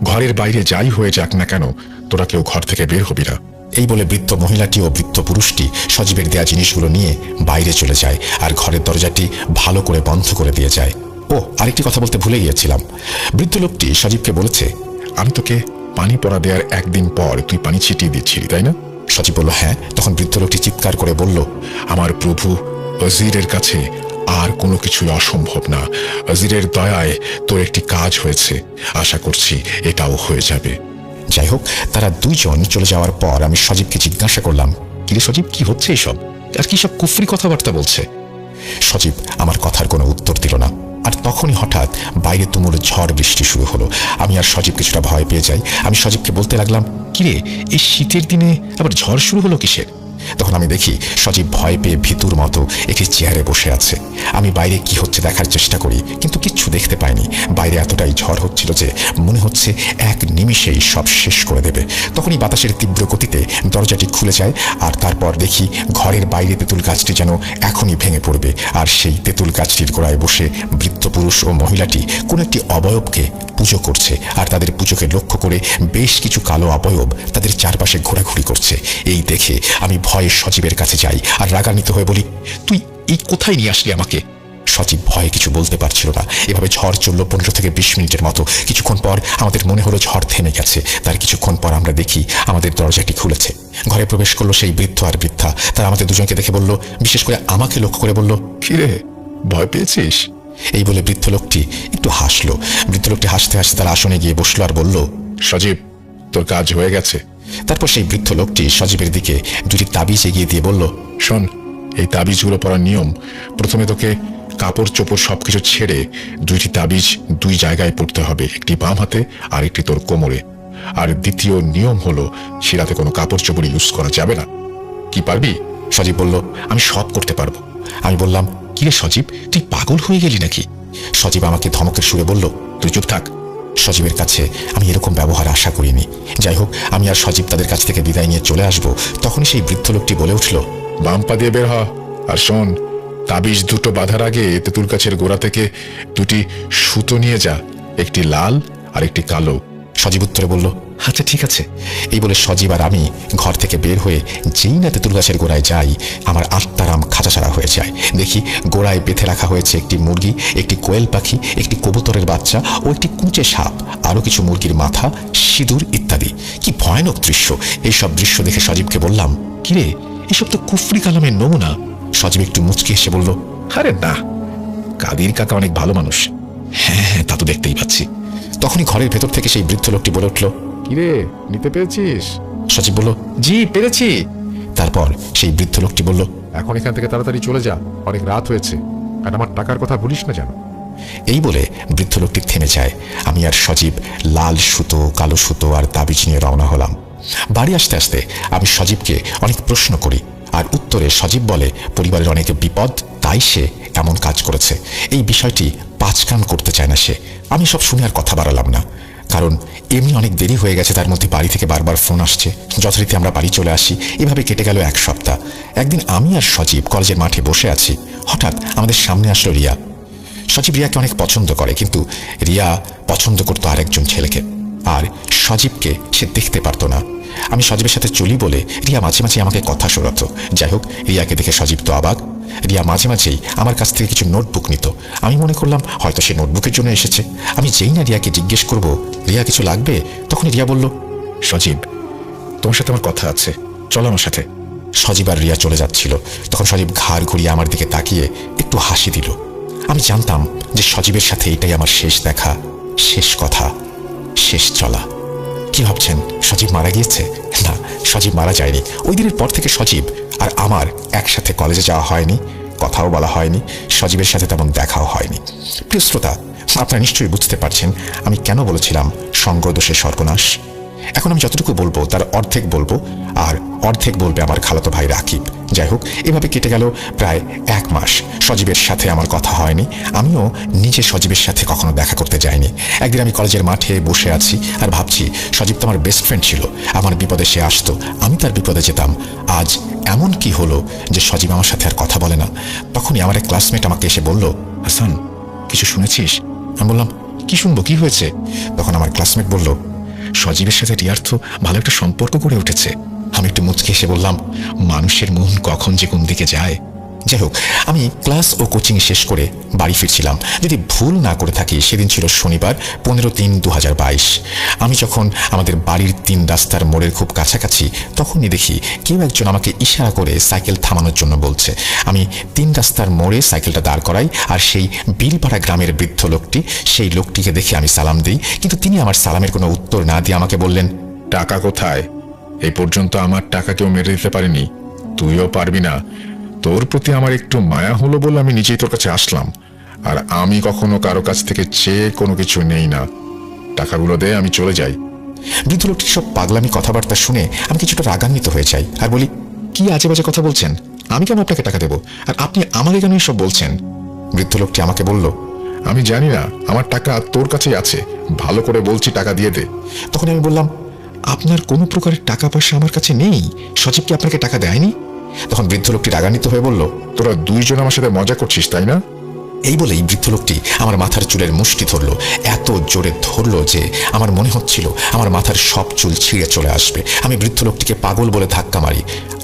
ঘরের বাইরে যাই হয়ে যাক না কেন, তোরা কেউ ঘর থেকে বের হবি না। এই বলে বৃদ্ধ মহিলাটি ও বৃদ্ধ পুরুষটি সজীবের দেয়া জিনিসগুলো নিয়ে বাইরে চলে যায় আর ঘরের দরজাটি ভালো করে বন্ধ করে দিয়ে যায়। ও আরেকটি কথা বলতে ভুলে গিয়েছিলাম। বৃদ্ধ লোকটি সজীবকে বলেছে, আমি তোকে পানি পড়া দেওয়ার একদিন পর তুই পানি ছিটিয়ে দিচ্ছিলি, তাই না? সজীব বলল, হ্যাঁ। তখন বৃদ্ধ লোকটি চিৎকার করে বলল, আমার প্রভু ওজিরের কাছে আর কোনো কিছুই অসম্ভব না। ওজিরের দয়ায় তোর একটি কাজ হয়েছে, আশা করছি এটাও হয়ে যাবে। যাই হোক, তারা 2 জন চলে যাওয়ার পর আমি সজীবকে জিজ্ঞাসা করলাম, কিরে সজীব, কি হচ্ছে এসব? আর কি সব কুফরি কথাবার্তা বলছে? সজীব আমার কথার কোনো উত্তর দিল না। আর তখনই হঠাৎ বাইরে তুমুল ঝড় বৃষ্টি শুরু হলো। আমি আর সজীব কিছুটা ভয় পেয়ে যাই। আমি সজীবকে বলতে লাগলাম, কিরে, এই শীতের দিনে আবার ঝড় শুরু হলো কিসের? তখন আমি দেখি সজীব ভয় পেয়ে ভীতুর মতো একটি চেয়ারে বসে আছে। আমি বাইরে কি হচ্ছে দেখার চেষ্টা করি, কিন্তু কিচ্ছু দেখতে পাইনি। বাইরে এতটাই ঝড় হচ্ছিল যে মনে হচ্ছে এক নিমিষেই সব শেষ করে দেবে। তখনই বাতাসের তীব্র গতিতে দরজাটি খুলে যায়, আর তারপর দেখি ঘরের বাইরে তেঁতুল গাছটি যেন এখনই ভেঙে পড়বে। আর সেই তেঁতুল গাছটির গোড়ায় বসে বৃদ্ধ পুরুষ ও মহিলাটি কোনো একটি অবয়বকে পুজো করছে, আর তাদের পুজোকে লক্ষ্য করে বেশ কিছু কালো অবয়ব তাদের চারপাশে ঘোরাঘুরি করছে। এই দেখে আমি ভয়ে সজীবের কাছে যাই আর রাগান্বিত হয়ে বলি, তুই এই কোথায় নিয়ে আসলি আমাকে? সজীব ভয়ে কিছু বলতে পারছিল না। এভাবে ঝড় চলল 15 থেকে 20 মিনিটের মতো। কিছুক্ষণ পর আমাদের মনে হলো ঝড় থেমে গেছে। তার কিছুক্ষণ পর আমরা দেখি আমাদের দরজাটি খুলেছে। ঘরে প্রবেশ করলো সেই বৃদ্ধ আর বৃদ্ধা। তারা আমাদের দুজনকে দেখে বলল, বিশেষ করে আমাকে লক্ষ্য করে বলল, কিরে, ভয় পেয়েছিস? এই বলে বৃদ্ধ লোকটি একটু হাসলো। বৃদ্ধ লোকটি হাসতে হাসতে তার আসনে গিয়ে বসলো আর বলল, সজীব, তোর কাজ হয়ে গেছে। তারপর সেই বৃদ্ধ লোকটি সজীবের দিকে দুটি তাবিজ এগিয়ে দিয়ে বলল, শোন, এই তাবিজগুলো পরার নিয়ম, প্রথমে তোকে কাপড় চোপড় সবকিছু ছেড়ে 2টি তাবিজ 2 জায়গায় পড়তে হবে, একটি বাম হাতে আর একটি তোর কোমরে। আর দ্বিতীয় নিয়ম হলো শিরাতে কোনো কাপড় চোপড় ইউজ করা যাবে না। কি পারবি? সজীব বলল, আমি সব করতে পারবো। আমি বললাম, কিরে সজীব, তুই পাগল হয়ে গেলি নাকি? সজীব আমাকে ধমকের সুরে বলল, তুই চুপ থাক। সজীবের কাছে আমি এরকম ব্যবহার আশা করিনি। যাই হোক, আমি আর সজীব তাদের কাছ থেকে বিদায় নিয়ে চলে আসবো। তখনই সেই বৃদ্ধ লোকটি বলে উঠল, বাম পা দিয়ে বের হ। আর শোন, তাবিজ দুটো বাঁধার আগে তেঁতুল গাছের গোড়া থেকে 2টি সুতো নিয়ে যা, একটি লাল আর একটি কালো। সজীব উত্তরে বলল, আচ্ছা ঠিক আছে। এই বলে সজীব আর আমি ঘর থেকে বের হয়ে যেই না তেঁতুল গাছের গোড়ায় যাই, আমার আত্মারাম খাঁচাছাড়া হয়ে যায়। দেখি গোড়ায় বেঁধে রাখা হয়েছে একটি মুরগি, একটি কোয়েল পাখি, একটি কবুতরের বাচ্চা ও একটি কুঁচে সাপ, আরও কিছু মুরগির মাথা, সিঁদুর ইত্যাদি। কি ভয়ানক দৃশ্য! এইসব দৃশ্য দেখে সজীবকে বললাম, কিরে, এসব তো কুফরি কালামের নমুনা। সজীব একটু মুচকি হেসে বলল, আরে না, কাদির কাকা অনেক ভালো মানুষ। হ্যাঁ হ্যাঁ, তা তো দেখতেই পাচ্ছি। তখনই ঘরের ভেতর থেকে সেই বৃদ্ধ লোকটি বলে উঠল, কিরে, নিতে পেরেছিস? সজীব বলল, জি পেরেছি। তারপর সেই বৃদ্ধ লোকটি বলল, এখন এখান থেকে তাড়াতাড়ি চলে যা, অনেক রাত হয়েছে, আর আমার টাকার কথা ভুলিস না যেন। এই বলে বৃদ্ধ লোকটি থেমে যায়। আমি আর সজীব লাল সুতো, কালো সুতো আর তাবিজ নিয়ে রওনা হলাম। বাড়ি আসতে আসতে আমি সজীবকে অনেক প্রশ্ন করি, আর উত্তরে সজীব বলে পরিবারের অনেক বিপদ, তাই সে এমন কাজ করেছে। এই বিষয়টি পাঁচকান করতে চায় না সে। আমি সব শুনে আর কথা বাড়ালাম না, কারণ এমনি অনেক দেরি হয়ে গেছে। তার মধ্যে বাড়ি থেকে বারবার ফোন আসছে। যথারীতি আমরা বাড়ি চলে আসি। এভাবে কেটে গেল 1 সপ্তাহ। একদিন আমি আর সজীব কলেজের মাঠে বসে আছি। হঠাৎ আমাদের সামনে আসলো রিয়া। সজীব রিয়াকে অনেক পছন্দ করে, কিন্তু রিয়া পছন্দ করতো আরেকজন ছেলেকে, আর সজীবকে সে দেখতে পারতো না। আমি সজীবের সাথে চলি বলে রিয়া মাঝে মাঝে আমাকে কথা শোনাতো। যাই হোক, রিয়াকে দেখে সজীব তো অবাক। রিয়া মাঝে মাঝেই আমার কাছ থেকে কিছু নোটবুক নিত। আমি মনে করলাম হয়তো সে নোটবুকের জন্য এসেছে। আমি যেই না রিয়াকে জিজ্ঞেস করব, রিয়া কিছু লাগবে, তখনই রিয়া বলল, সজীব, তোমার সাথে আমার কথা আছে, চলো আমার সাথে। সজীব আর রিয়া চলে যাচ্ছিল। তখন সজীব ঘাড় ঘুরিয়ে আমার দিকে তাকিয়ে একটু হাসি দিল। আমি জানতাম যে সজীবের সাথে এটাই আমার শেষ দেখা, শেষ কথা, শেষ চলা। কি ভাবছেন, সজীব মারা গিয়েছে? না, সজীব মারা যায়নি। ওই দিনের পর থেকে সজীব আর আমার একসাথে কলেজে যাওয়া হয়নি, কথাও বলা হয়নি, সজীবের সাথে তেমন দেখাও হয়নি। প্রিয় শ্রোতা, আপনারা নিশ্চয়ই বুঝতে পারছেন আমি কেন বলেছিলাম সঙ্গদোষে সর্বনাশ। এখন আমি যতটুকু বলবো তার অর্ধেক বলবো, আর অর্ধেক বলবে আমার খালাতো ভাই রাকিব। যাই হোক, এভাবে কেটে গেল প্রায় 1 মাস। সজীবের সাথে আমার কথা হয়নি, আমিও নিজে সজীবের সাথে কখনো দেখা করতে যাইনি। একদিন আমি কলেজের মাঠে বসে আছি আর ভাবছি, সজীব তো আমার বেস্ট ফ্রেন্ড ছিল, আমার বিপদে সে আসতো, আমি তার বিপদে যেতাম। আজ এমন কি হলো যে সজীব আমার সাথে আর কথা বলে না? তখনই আমার এক ক্লাসমেট আমাকে এসে বলল, হাসান, কিছু শুনেছিস? আমি বললাম, কি শুনবো, কি হয়েছে? তখন আমার ক্লাসমেট বলল, সজীবের সাথে রিয়ার তো ভালো একটা সম্পর্ক গড়ে উঠেছে। আমি একটু মুচকি এসে বললাম, মানুষের মন কখন যে কোন দিকে যায়। যাই হোক, আমি ক্লাস ও কোচিং শেষ করে বাড়ি ফিরছিলাম। যদি ভুল না করে থাকি, সেদিন ছিল শনিবার, 15/3/2022। আমি যখন আমাদের বাড়ির 3 রাস্তার মোড়ের খুব কাছাকাছি, তখনই দেখি কেউ একজন আমাকে ইশারা করে সাইকেল থামানোর জন্য বলছে। আমি 3 রাস্তার মোড়ে সাইকেলটা দাঁড় করাই, আর সেই বিলপাড়া গ্রামের বৃদ্ধ লোকটি, সেই লোকটিকে দেখে আমি সালাম দিই, কিন্তু তিনি আমার সালামের কোনো উত্তর না দিয়ে আমাকে বললেন, টাকা কোথায়? এই পর্যন্ত আমার টাকা কেউ মেরে দিতে পারেনি, তুইও পারবি না। তোর প্রতি আমার একটু মায়া হলো বলে আমি নিজেই তোর কাছে আসলাম। আর আমি কখনো কারো কাছ থেকে চেয়ে কোনো কিছু নেই না। টাকাগুলো দে, আমি চলে যাই। বৃদ্ধ লোকটির সব পাগলামি কথাবার্তা শুনে আমি কিছুটা রাগান্বিত হয়ে যাই আর বলি, কি আজে বাজে কথা বলছেন? আমি কেন আপনাকে টাকা দেবো, আর আপনি আমাকে কেন এসব বলছেন? বৃদ্ধ লোকটি আমাকে বলল, আমি জানি না, আমার টাকা তোর কাছেই আছে, ভালো করে বলছি টাকা দিয়ে দে। তখন আমি বললাম, আপনার কোনো প্রকারের টাকা পয়সা আমার কাছে নেই, সচিব কি আপনাকে টাকা দেয়নি? তখন বৃদ্ধ লোকটি রাগান্বিত হয়ে বলল, তোরা দুইজন আমার সাথে মজা করছিস তাই না? এই বলেই বৃদ্ধ লোকটি আমার মাথার চুলের মুষ্টি ধরলো, এত জোরে ধরলো যে আমার মনে হচ্ছিল আমার মাথার সব চুল ছিঁড়ে চলে আসবে। আমি বৃদ্ধ লোকটিকে পাগল বলে ধাক্কা মারি।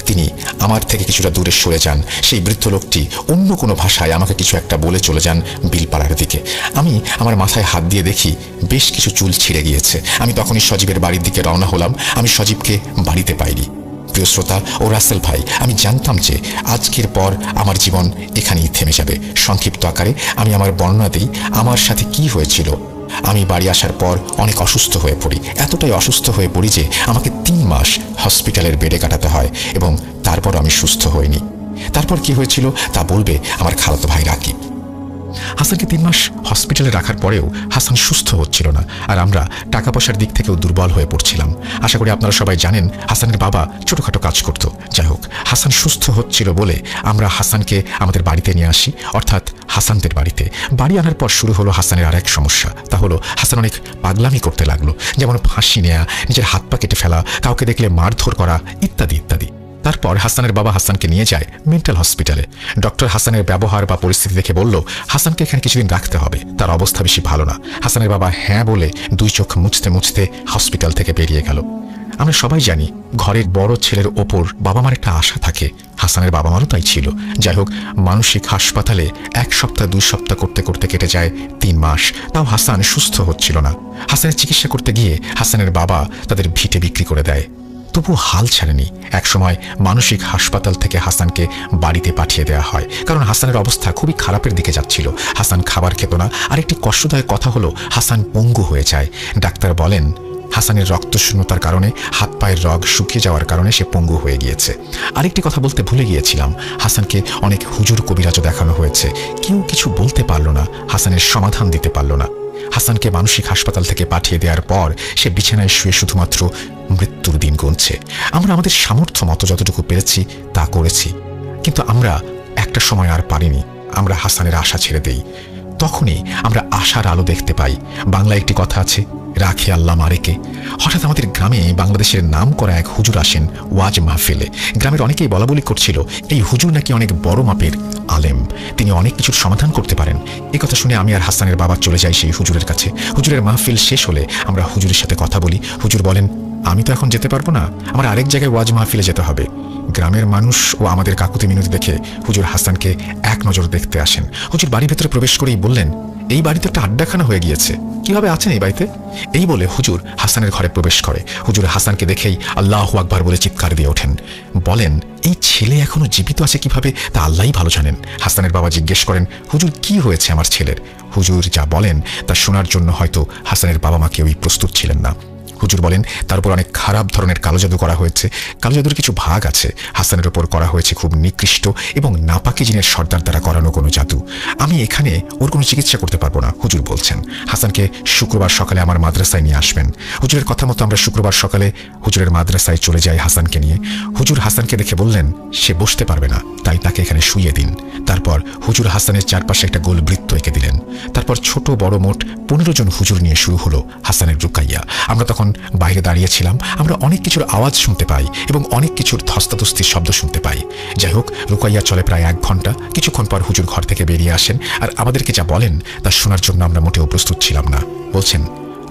তিনি আমার থেকে কিছুটা দূরে সরে যান। সেই বৃদ্ধ লোকটি অন্য কোনো ভাষায় আমাকে কিছু একটা বলে চলে যান বিলপাড়ার দিকে। আমি আমার মাথায় হাত দিয়ে দেখি বেশ কিছু চুল ছিঁড়ে গিয়েছে। আমি তখনই সজীবের বাড়ির দিকে রওনা হলাম। আমি সজীবকে বাড়িতে পাইনি। প্রিয় শ্রোতা ও রাসেল ভাই, আমি জানতাম যে আজকের পর আমার জীবন এখানেই থেমে যাবে। সংক্ষিপ্ত আকারে আমি আমার বর্ণনা দিই আমার সাথে কি হয়েছিল। আমি বাড়ি আসার পর অনেক অসুস্থ হয়ে পড়ি। এতটাই অসুস্থ হয়ে পড়ি যে আমাকে 3 মাস হসপিটালের বেডে কাটাতে হয় এবং তারপর আমি সুস্থ হইনি। তারপর কি হয়েছিল তা বলবে আমার খালাতো ভাই রাকিব। হাসানকে 3 মাস হসপিটালে রাখার পরেও হাসান সুস্থ হচ্ছিল না, আর আমরা টাকা পয়সার দিক থেকেও দুর্বল হয়ে পড়ছিলাম। আশা করি আপনারা সবাই জানেন হাসানের বাবা ছোটখাটো কাজ করত। যাই হোক, হাসান সুস্থ হচ্ছিল বলে আমরা হাসানকে আমাদের বাড়িতে নিয়ে আসি, অর্থাৎ হাসানদের বাড়িতে। বাড়ি আনার পর শুরু হলো হাসানের আর এক সমস্যা। তা হলো হাসান অনেক পাগলামি করতে লাগলো, যেমন ফাঁসি নেয়া, নিজের হাত পা কেটে ফেলা, কাউকে দেখলে মারধর করা, ইত্যাদি ইত্যাদি। তারপর হাসানের বাবা হাসানকে নিয়ে যায় মেন্টাল হসপিটালে। ডক্টর হাসানের ব্যবহার বা পরিস্থিতি দেখে বলল, হাসানকে এখানে কিছুদিন রাখতে হবে, তার অবস্থা বেশি ভালো না। হাসানের বাবা হ্যাঁ বলে 2 চোখ মুছতে মুছতে হসপিটাল থেকে বেরিয়ে গেল। আমরা সবাই জানি ঘরের বড় ছেলের ওপর বাবা মার একটা আশা থাকে। হাসানের বাবা মারও তাই ছিল। যাই হোক, মানসিক হাসপাতালে 1 সপ্তাহ 2 সপ্তাহ করতে করতে কেটে যায় 3 মাস। তাও হাসান সুস্থ হচ্ছিল না। হাসানের চিকিৎসা করতে গিয়ে হাসানের বাবা তাদের ভিটে বিক্রি করে দেয়। তবু হাল ছাড়েনি। একসময় মানসিক হাসপাতাল থেকে হাসানকে বাড়িতে পাঠিয়ে দেওয়া হয়, কারণ হাসানের অবস্থা খুবই খারাপের দিকে যাচ্ছিল। হাসান খাবার খেত না, আর একটি কষ্টদায়ক কথা হলো হাসান পঙ্গু হয়ে যায়। ডাক্তার বলেন হাসানের রক্তশূন্যতার কারণে হাত পায়ের রগ শুকিয়ে যাওয়ার কারণে সে পঙ্গু হয়ে গিয়েছে। আরেকটি কথা বলতে ভুলে গিয়েছিলাম, হাসানকে অনেক হুজুর কবিরাজও দেখানো হয়েছে, কেউ কিছু বলতে পারল না, হাসানের সমাধান দিতে পারল না। হাসানকে মানসিক হাসপাতাল থেকে পাঠিয়ে দেওয়ার পর সে বিছানায় শুয়ে শুধুমাত্র মৃত্যুর দিন গুনছে। আমরা আমাদের সামর্থ্য মতো যতটুকু পেরেছি তা করেছি, কিন্তু আমরা একটা সময় আর পারিনি। আমরা হাসানের আশা ছেড়ে দেই। তখনই আমরা আশার আলো দেখতে পাই। বাংলায় একটি কথা আছে, রাখে আল্লাহ মারেকে। হঠাৎ আমাদের গ্রামে বাংলাদেশের নাম করা এক হুজুর আসেন ওয়াজ মাহফিলে। গ্রামের অনেকেই বলা বলি করছিল এই হুজুর নাকি অনেক বড় মাপের আলেম, তিনি অনেক কিছুর সমাধান করতে পারেন। এই কথা শুনে আমি আর হাসানের বাবা চলে যাই সেই হুজুরের কাছে। হুজুরের মাহফিল শেষ হলে আমরা হুজুরের সাথে কথা বলি। হুজুর বলেন, আমি তো এখন যেতে পারবো না, আমার আরেক জায়গায় ওয়াজ মাহফিলে যেতে হবে। গ্রামের মানুষ ও আমাদের কাকুতি মিনতি দেখে হুজুর হাসানকে এক নজর দেখতে আসেন। হুজুর বাড়ির ভেতরে প্রবেশ করেই বললেন, এই বাড়িতে একটা আড্ডাখানা হয়ে গিয়েছে, কিভাবে আছেন এই বাড়িতে? এই বলে হুজুর হাসানের ঘরে প্রবেশ করে। হুজুর হাসানকে দেখেই আল্লাহু আকবার বলে চিৎকার দিয়ে ওঠেন। বলেন, এই ছেলে এখনো জীবিত আছে কিভাবে তা আল্লাহই ভালো জানেন। হাসানের বাবা জিজ্ঞেস করেন, হুজুর কি হয়েছে আমার ছেলের? হুজুর যা বলেন তা শোনার জন্য হয়তো হাসানের বাবা মা কেউই প্রস্তুত ছিলেন না। হুজুর বলেন, তার উপর অনেক খারাপ ধরনের কালো জাদু করা হয়েছে। কালো জাদুর কিছু ভাগ আছে। হাসানের উপর করা হয়েছে খুব নিকৃষ্ট এবং নাপাকি জিনের সর্দার দ্বারা করানো কোনো জাদু। আমি এখানে ওর কোনো চিকিৎসা করতে পারবো না। হুজুর বলছেন হাসানকে শুক্রবার সকালে আমার মাদ্রাসায় নিয়ে আসবেন। হুজুরের কথা মতো আমরা শুক্রবার সকালে হুজুরের মাদ্রাসায় চলে যাই হাসানকে নিয়ে। হুজুর হাসানকে দেখে বললেন, সে বসতে পারবে না, তাই তাকে এখানে শুইয়ে দিন। তারপর হুজুর হাসানের চারপাশে একটা গোল বৃত্ত এঁকে দিলেন। তারপর ছোট বড় মোট 15 জন হুজুর নিয়ে শুরু হলো হাসানের রুকাইয়া। আমরা তখন বাইরে দাঁড়িয়েছিলাম। আমরা অনেক কিছুর আওয়াজ শুনতে পাই এবং অনেক কিছুর ধস্তাধস্তির শব্দ শুনতে পাই। যাই হোক, রুকাইয়া চলে প্রায় 1 ঘন্টা। কিছুক্ষণ পর হুজুর ঘর থেকে বেরিয়ে আসেন আর আমাদেরকে যা বলেন তা শোনার জন্য আমরা মোটেও প্রস্তুত ছিলাম না। বলছেন,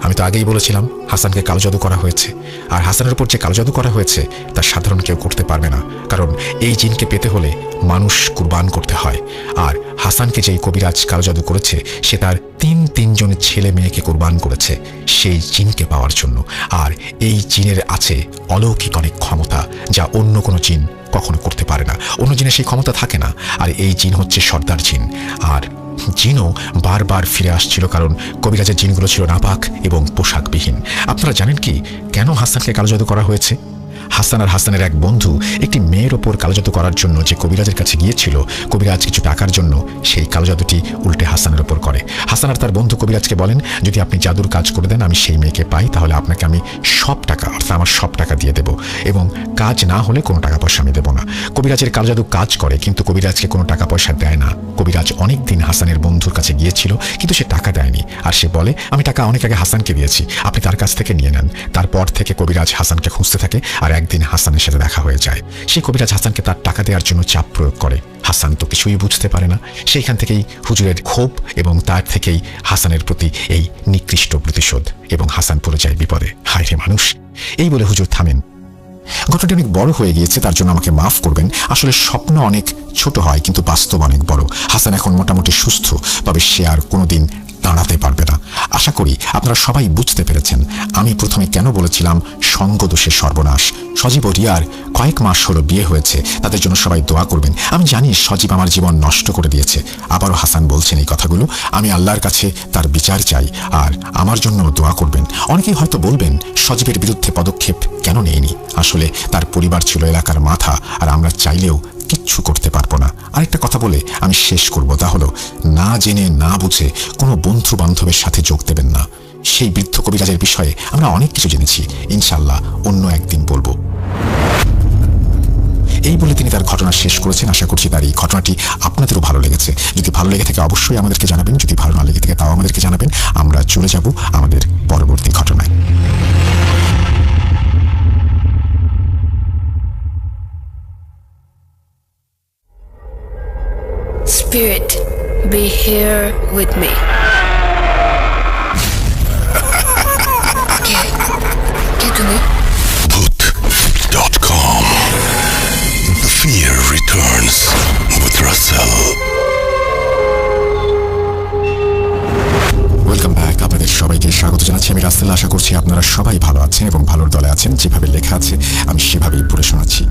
আমি তো আগেই বলেছিলাম হাসানকে কালো জাদু করা হয়েছে, আর হাসানের উপর যে কালো জাদু করা হয়েছে তা সাধারণ কেউ করতে পারবে না, কারণ এই জিনকে পেতে হলে মানুষ কুরবান করতে হয়। আর হাসানকে যেই কবিরাজ কালো জাদু করেছে সে তার 3 জন ছেলে মেয়েকে কুরবান করেছে সেই জিনকে পাওয়ার জন্য। আর এই জিনের আছে অলৌকিক অনেক ক্ষমতা, যা অন্য কোনো জিন কখনো করতে পারে না। অন্য জিনের সেই ক্ষমতা থাকে না। আর এই জিন হচ্ছে সর্দার জিন। আর জিনও বারবার ফিরে আসছিল, কারণ কবিরাজের জিনগুলো ছিল নাপাক এবং পোশাকবিহীন। আপনারা জানেন কি কেন হাসানকে কালো জাদু করা হয়েছে? হাসান আর হাসানের এক বন্ধু একটি মেয়ের ওপর কালোজাদু করার জন্য যে কবিরাজের কাছে গিয়েছিল, কবিরাজ কিছু টাকার জন্য সেই কালোজাদুটি উল্টে হাসানের ওপর করে। হাসান আর তার বন্ধু কবিরাজকে বলেন, যদি আপনি জাদুর কাজ করে দেন, আমি সেই মেয়েকে পাই, তাহলে আপনাকে আমি সব টাকা, অর্থাৎ আমার সব টাকা দিয়ে দেব, এবং কাজ না হলে কোনো টাকা পয়সা আমি দেবো না। কবিরাজের কালোজাদু কাজ করে, কিন্তু কবিরাজকে কোনো টাকা পয়সা দেয় না। কবিরাজ অনেক দিন হাসানের বন্ধুর কাছে গিয়েছিল, কিন্তু সে টাকা দেয়নি, আর সে বলে, আমি টাকা অনেক আগে হাসানকে দিয়েছি, আপনি তার কাছ থেকে নিয়ে নেন। তারপর থেকে কবিরাজ হাসানকে খুঁজতে থাকে, আর একদিন হাসানের সাথে দেখা হয়ে যায়। সেই কবিরাজ হাসানকে তার টাকা দেওয়ার জন্য চাপ প্রয়োগ করে। হাসান তো কিছুই বুঝতে পারে না। সেইখান থেকেই হুজুরের ক্ষোভ, এবং তার থেকেই হাসানের প্রতি এই নিকৃষ্ট প্রতিশোধ, এবং হাসান পড়ে যায় বিপদে। হায় রে মানুষ! এই বলে হুজুর থামেন। ঘটনাটি অনেক বড় হয়ে গিয়েছে, তার জন্য আমাকে মাফ করবেন। আসলে স্বপ্ন অনেক ছোট হয়, কিন্তু বাস্তব অনেক বড়। হাসান এখন মোটামুটি সুস্থ, তবে সে আর কোনোদিন দাঁড়াতে পারবে না। আশা করি আপনারা সবাই বুঝতে পেরেছেন আমি প্রথমে কেন বলেছিলাম সঙ্গদোষের সর্বনাশ। সজীব ও রিয়ার কয়েক মাস হলো বিয়ে হয়েছে, তাদের জন্য সবাই দোয়া করবেন। আমি জানি সজীব আমার জীবন নষ্ট করে দিয়েছে। আবারও হাসান বলছেন এই কথাগুলো। আমি আল্লাহর কাছে তার বিচার চাই, আর আমার জন্য দোয়া করবেন। অনেকেই হয়তো বলবেন, সজীবের বিরুদ্ধে পদক্ষেপ কেন নেয়নি? আসলে তার পরিবার ছিল এলাকার মাথা, আর আমরা চাইলেও কিচ্ছু করতে পারবো না। আরেকটা কথা বলে আমি শেষ করব, তা হলো, না জেনে না বুঝে কোনো বন্ধু বান্ধবের সাথে যোগ দেবেন না। সেই বৃদ্ধ কবিরাজের বিষয়ে আমরা অনেক কিছু জেনেছি, ইনশাল্লাহ অন্য একদিন বলবো। এই বলে তিনি তার ঘটনা শেষ করেছেন। আশা করছি তার এই ঘটনাটি আপনাদেরও ভালো লেগেছে। যদি ভালো লেগে থাকে অবশ্যই আমাদেরকে জানাবেন, যদি ভালো না লেগে থাকে তাও আমাদেরকে জানাবেন। আমরা চলে যাব আমাদের পরবর্তী ঘটনায়। Spirit, be here with me. কে তুমি? Bhoot.com. The fear returns with Russell. Welcome back. আপনাদের সবাইকে স্বাগত জানাচ্ছি। আমি রাসেল। আশা করছি আপনারা সবাই ভালো আছেন এবং ভালোর দলে আছেন। যেভাবে লেখা আছে আমি সেভাবেই পড়ে শোনাচ্ছি।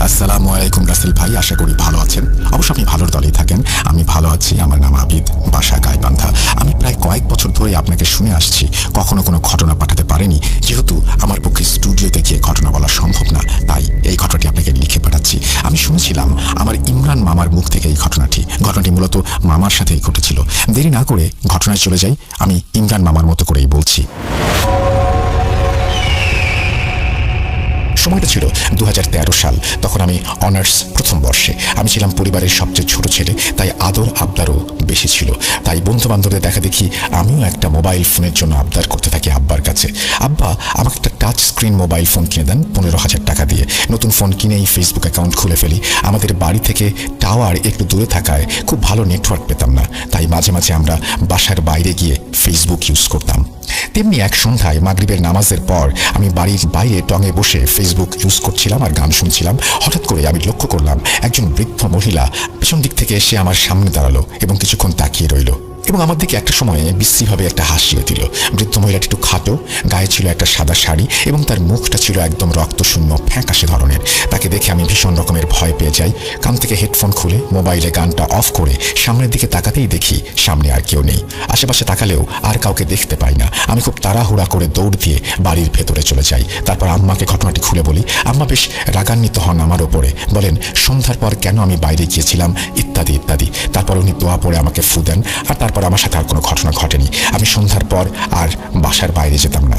আসসালামু আলাইকুম রাসেল ভাই, আশা করি ভালো আছেন। অবশ্য আপনি ভালোর দলেই থাকেন। আমি ভালো আছি। আমার নাম আবিদ, বাসা গাইবান্ধা। আমি প্রায় কয়েক বছর ধরে আপনাকে শুনে আসছি, কখনো কোনো ঘটনা পাঠাতে পারেনি, যেহেতু আমার পক্ষে স্টুডিওতে গিয়ে ঘটনা বলা সম্ভব না, তাই এই ঘটনাটি আপনাকে লিখে পাঠাচ্ছি। আমি শুনেছিলাম আমার ইমরান মামার মুখ থেকে এই ঘটনাটি মূলত মামার সাথেই ঘটেছিল। দেরি না করে ঘটনায় চলে যাই। আমি ইমরান মামার মতো করেই বলছি। সময়টা ছিল 2013 সাল। তখন আমি অনার্স প্রথম বর্ষে। আমি ছিলাম পরিবারের সবচেয়ে ছোট ছেলে, তাই আদর আবদারও বেশি ছিল। তাই বন্ধু বান্ধবদের দেখা দেখি আমিও একটা মোবাইল ফোনের জন্য আবদার করতে থাকি আব্বার কাছে। আব্বা আমাকে একটা টাচ স্ক্রিন মোবাইল ফোন কিনে দেন 15,000 টাকা দিয়ে। নতুন ফোন কিনেই ফেসবুক অ্যাকাউন্ট খুলে ফেলি। আমাদের বাড়ি থেকে টাওয়ার একটু দূরে থাকায় খুব ভালো নেটওয়ার্ক পেতাম না, তাই মাঝে মাঝে আমরা বাসার বাইরে গিয়ে ফেসবুক ইউজ করতাম। তেমনি এক সন্ধ্যায় মাগরিবের নামাজের পর আমি বাড়ির বাইরে টঙে বসে ফেসবুক ইউজ করছিলাম আর গান শুনছিলাম। হঠাৎ করে আমি লক্ষ্য করলাম একজন বৃদ্ধ মহিলা পেছন দিক থেকে এসে আমার সামনে দাঁড়ালো এবং কিছুক্ষণ তাকিয়ে রইল, এবং আমার দিকে একটা সময়ে বিশ্রীভাবে একটা হাসিও দিল। বৃদ্ধ মহিলাটি একটু খাটো, গায়ে ছিল একটা সাদা শাড়ি, এবং তার মুখটা ছিল একদম রক্তশূন্য ফ্যাকাশে ধরনের। তাকে দেখে আমি ভীষণ রকমের ভয় পেয়ে যাই। কান থেকে হেডফোন খুলে মোবাইলে গানটা অফ করে সামনের দিকে তাকাতেই দেখি সামনে আর কেউ নেই। আশেপাশে তাকালেও আর কাউকে দেখতে পাই না। আমি খুব তাড়াহুড়া করে দৌড় দিয়ে বাড়ির ভেতরে চলে যাই। তারপর আম্মাকে ঘটনাটি খুলে বলি। আম্মা বেশ রাগান্বিত হন আমার ওপরে, বলেন সন্ধ্যার পর কেন আমি বাইরে গিয়েছিলাম ইত্যাদি ইত্যাদি। তারপর উনি দোয়া পড়ে আমাকে ফু দেন, আর তারপর আমার সাথে আর কোনো ঘটনা ঘটেনি। আমি সন্ধ্যার পর আর বাসার বাইরে যেতাম না।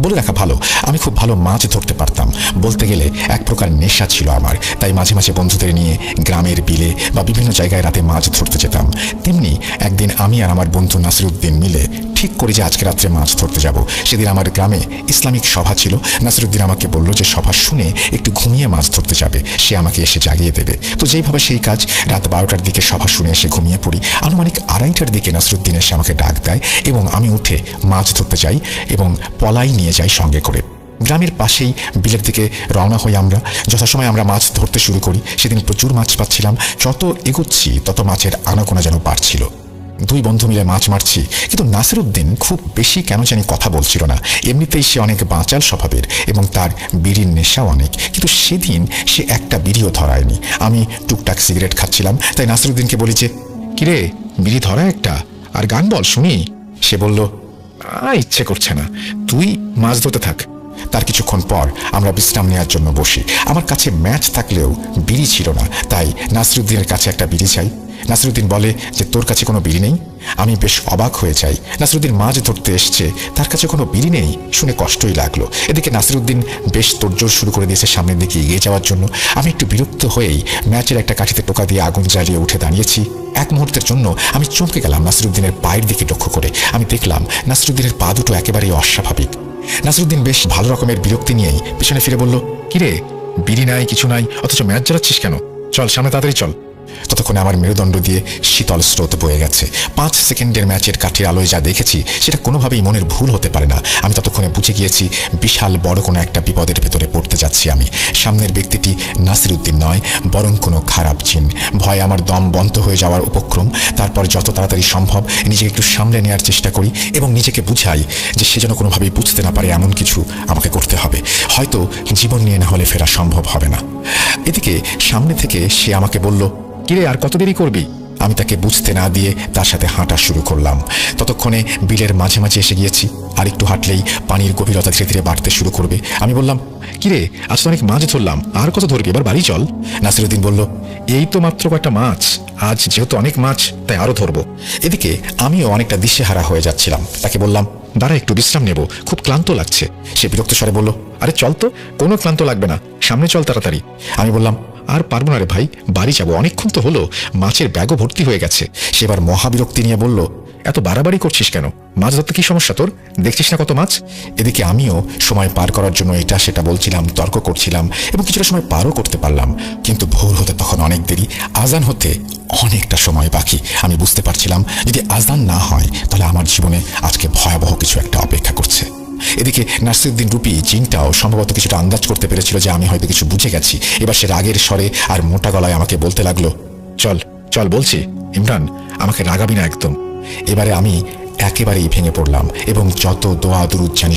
বলে রাখা ভালো, আমি খুব ভালো মাছ ধরতে পারতাম। বলতে গেলে এক প্রকার নেশা ছিল আমার। তাই মাঝে মাঝে বন্ধুদের নিয়ে গ্রামের বিলে বা বিভিন্ন জায়গায় রাতে মাছ ধরতে যেতাম। তেমনি একদিন আমি আর আমার বন্ধু নাসিরুদ্দিন মিলে ঠিক করি যে আজকে রাত্রে মাছ ধরতে যাব। সেদিন আমার গ্রামে ইসলামিক সভা ছিল। নাসিরুদ্দিন আমাকে বলল যে সভা শুনে একটু ঘুমিয়ে মাছ ধরতে যাবে, সে আমাকে এসে জাগিয়ে দেবে। তো যেইভাবে সেই কাজ। রাত 12টার দিকে সভা শুনে এসে ঘুমিয়ে পড়ি। আনুমানিক 2:30টার দিকে নাসিরুদ্দিন এসে আমাকে ডাক দেয় এবং আমি উঠে মাছ ধরতে যাই এবং পলাই নিয়ে যাই সঙ্গে করে। গ্রামের পাশেই বিলের দিকে রওনা হই আমরা। যথাসময়ে আমরা মাছ ধরতে শুরু করি। সেদিন প্রচুর মাছ পাচ্ছিলাম। যত এগোচ্ছি তত মাছের আনাগোনা যেন বাড়ছিল। দুই বন্ধু মিলে মাছ মারছি, কিন্তু নাসিরুদ্দিন খুব বেশি কেন জানি কথা বলছিল না। এমনিতেই সে অনেক বাঁচাল স্বভাবের এবং তার বিড়ির নেশাও অনেক, কিন্তু সেদিন সে একটা বিড়িও ধরায়নি। আমি টুকটাক সিগারেট খাচ্ছিলাম, তাই নাসিরুদ্দিনকে বলি যে, কিরে, বিড়ি ধরা একটা, আর গান বল শুনি। সে বলল, ইচ্ছে করছে না, তুই মাছ ধরতে থাক। তার কিছুক্ষণ পর আমরা বিশ্রাম নেওয়ার জন্য বসি। আমার কাছে ম্যাচ থাকলেও বিড়ি ছিল না, তাই নাসিরুদ্দিনের কাছে একটা বিড়ি চাই। নাসিরুদ্দিন বলে যে তোর কাছে কোনো বিড়ি নেই। আমি বেশ অবাক হয়ে যাই। নাসিরুদ্দিন মাছ ধরতে এসছে, তার কাছে কোনো বিড়ি নেই শুনে কষ্টই লাগলো। এদিকে নাসিরুদ্দিন বেশ তোড়জোড় শুরু করে দিয়েছে সামনের দিকে এগিয়ে যাওয়ার জন্য। আমি একটু বিরক্ত হয়েই ম্যাচের একটা কাঠিতে টোকা দিয়ে আগুন জ্বালিয়ে উঠে দাঁড়িয়েছি। এক মুহূর্তের জন্য আমি চমকে গেলাম নাসিরুদ্দিনের পায়ের দিকে লক্ষ্য করে। আমি দেখলাম নাসিরুদ্দিনের পা দুটো একেবারেই অস্বাভাবিক। নাসিরুদ্দিন বেশ ভালো রকমের বিরক্তি নিয়েই পিছনে ফিরে বলল, কিরে, বিড়ি নাই, কিছু নাই, অথচ ম্যাচ জ্বালাচ্ছিস কেন? চল সামনে, তাড়াতাড়ি চল। ততক্ষণে আমার মেরুদণ্ড দিয়ে শীতল স্রোত বয়ে গেছে। 5 সেকেন্ডের ম্যাচের কাঠির আলোয় যা দেখেছি সেটা কোনোভাবেই মনের ভুল হতে পারে না। আমি ততক্ষণে বুঝে গিয়েছি বিশাল বড় কোনো একটা বিপদের ভেতরে পড়তে যাচ্ছি আমি। সামনের ব্যক্তিটি নাসিরুদ্দিন নয়, বরং কোনো খারাপ জিন। ভয়ে আমার দম বন্ধ হয়ে যাওয়ার উপক্রম। তারপর যত তাড়াতাড়ি সম্ভব নিজেকে একটু সামলে নেওয়ার চেষ্টা করি এবং নিজেকে বুঝাই যে সে যেন কোনোভাবেই বুঝতে না পারে এমন কিছু আমাকে করতে হবে। হয়তো জীবন নিয়ে না হলে ফেরা সম্ভব হবে না। এদিকে সামনে থেকে সে আমাকে বলল, কিরে, আর কত দেরি করবি? আমি তাকে বুঝতে না দিয়ে তার সাথে হাঁটা শুরু করলাম। ততক্ষণে বিলের মাঝে মাঝে এসে গিয়েছি। আর একটু হাঁটলেই পানির গভীরতা ধীরে ধীরে বাড়তে শুরু করবে। আমি বললাম, কিরে, আজ তো অনেক মাছ ধরলাম, আর কত ধরবি? এবার বাড়ি চল। নাসিরুদ্দিন বলল, এই তো মাত্র কয়েকটা মাছ, আজ যেহেতু অনেক মাছ তাই আরো ধরবো। এদিকে আমিও অনেকটা দিশেহারা হয়ে যাচ্ছিলাম। তাকে বললাম, দাঁড়া, একটু বিশ্রাম নেব, খুব ক্লান্ত লাগছে। সে বিরক্ত স্বরে বলল, আরে চল তো, কোনো ক্লান্ত লাগবে না, সামনে চল তাড়াতাড়ি। আমি বললাম, আর পারবো না রে ভাই, বাড়ি যাবো, অনেকক্ষণ তো হলো, মাছের ব্যাগও ভর্তি হয়ে গেছে। সে এবার মহাবিরক্তি নিয়ে বলল, এত বাড়াবাড়ি করছিস কেন? মাছ ধরতে কি সমস্যা তোর? দেখছিস না কত মাছ? এদিকে আমিও সময় পার করার জন্য এটা সেটা বলছিলাম, তর্ক করছিলাম এবং কিছুটা সময় পারও করতে পারলাম। কিন্তু ভোর হতে তখন অনেক দেরি, আজান হতে অনেকটা সময় বাকি। আমি বুঝতে পারছিলাম যদি আজান না হয় তাহলে আমার জীবনে আজকে ভয়াবহ কিছু একটা অপেক্ষা করছে। এদিকে নাসিরুদ্দিন রূপী জিনটাও সম্ভবত কিছুটা আন্দাজ করতে পেরেছিল যে আমি হয়তো কিছু বুঝে গেছি। এবার সে রাগের স্বরে আর মোটা গলায় আমাকে বলতে লাগলো, চল চল বলছি, ইমরান, আমাকে রাগাবি না একদম। এবারে আমি একেবারেই ভেঙে পড়লাম এবং যত দোয়া দুরুদ জানি